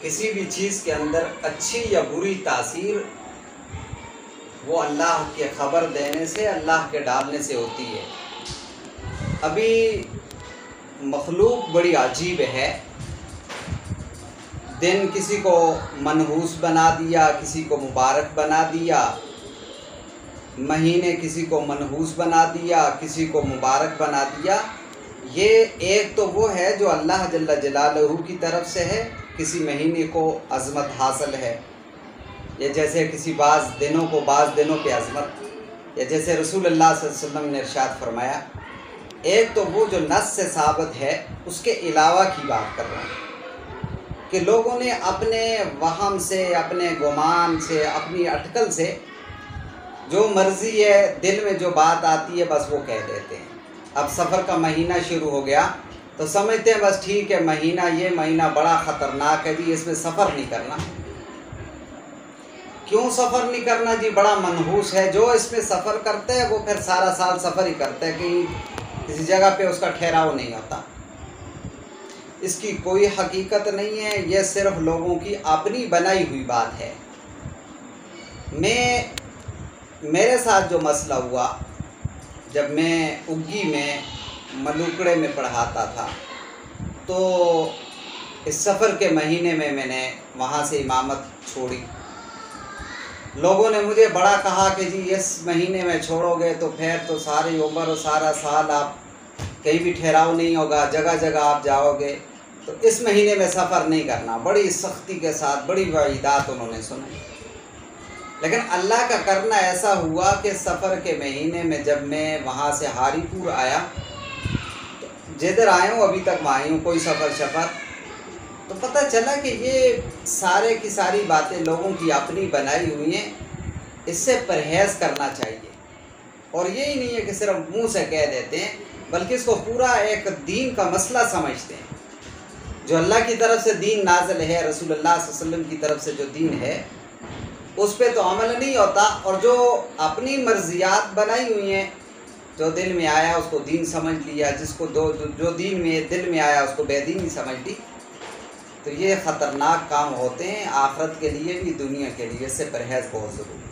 किसी भी चीज़ के अंदर अच्छी या बुरी तासीर वो अल्लाह के ख़बर देने से, अल्लाह के डालने से होती है। अभी मखलूक बड़ी अजीब है। दिन किसी को मनहूस बना दिया, किसी को मुबारक बना दिया, महीने किसी को मनहूस बना दिया, किसी को मुबारक बना दिया। ये एक तो वो है जो अल्लाह जल्ल जलालहू की तरफ से है, किसी महीने को अज़मत हासिल है, ये जैसे किसी बाज़ दिनों को बाज़ दिनों पे अज़मत, या जैसे रसूलुल्लाह सल्लल्लाहु अलैहि वसल्लम ने इरशाद फरमाया। एक तो वो जो नस से साबित है, उसके अलावा की बात कर रहा हूँ कि लोगों ने अपने वहम से, अपने गुमान से, अपनी अटकल से जो मर्ज़ी है, दिल में जो बात आती है बस वो कह देते हैं। अब सफ़र का महीना शुरू हो गया तो समझते हैं बस ठीक है, महीना ये महीना बड़ा ख़तरनाक है जी, इसमें सफ़र नहीं करना। क्यों सफ़र नहीं करना जी? बड़ा मनहूस है। जो इसमें सफ़र करते हैं वो फिर सारा साल सफ़र ही करते हैं, कहीं किसी जगह पे उसका ठहराव नहीं होता। इसकी कोई हकीकत नहीं है, यह सिर्फ लोगों की अपनी बनाई हुई बात है। मेरे साथ जो मसला हुआ, जब मैं उग्गी में मलुकड़े में पढ़ाता था, तो इस सफ़र के महीने में मैंने वहाँ से इमामत छोड़ी। लोगों ने मुझे बड़ा कहा कि जी इस महीने में छोड़ोगे तो फिर तो सारी उम्र और सारा साल आप कहीं भी ठहराव नहीं होगा, जगह जगह आप जाओगे, तो इस महीने में सफ़र नहीं करना। बड़ी सख्ती के साथ बड़ी वाइदात उन्होंने सुनाई। लेकिन अल्लाह का करना ऐसा हुआ कि सफ़र के महीने में जब मैं वहाँ से हारीपुर आया, तो जिधर आया हूँ अभी तक वहाँ हूँ, कोई सफ़र तो पता चला कि ये सारे की सारी बातें लोगों की अपनी बनाई हुई हैं। इससे परहेज़ करना चाहिए। और यही नहीं है कि सिर्फ मुंह से कह देते हैं, बल्कि इसको पूरा एक दीन का मसला समझते हैं। जो अल्लाह की तरफ से दीन नाज़िल है, रसूलुल्लाह सल्लल्लाहु अलैहि वसल्लम की तरफ से जो दीन है, उस पर तो अमल नहीं होता। और जो अपनी मर्जियात बनाई हुई हैं, जो दिल में आया उसको दीन समझ लिया, जिसको जो दीन में दिल में आया उसको बेदीनी समझ ली, तो ये ख़तरनाक काम होते हैं आखिरत के लिए भी, दुनिया के लिए। इससे परहेज़ बहुत ज़रूरी है।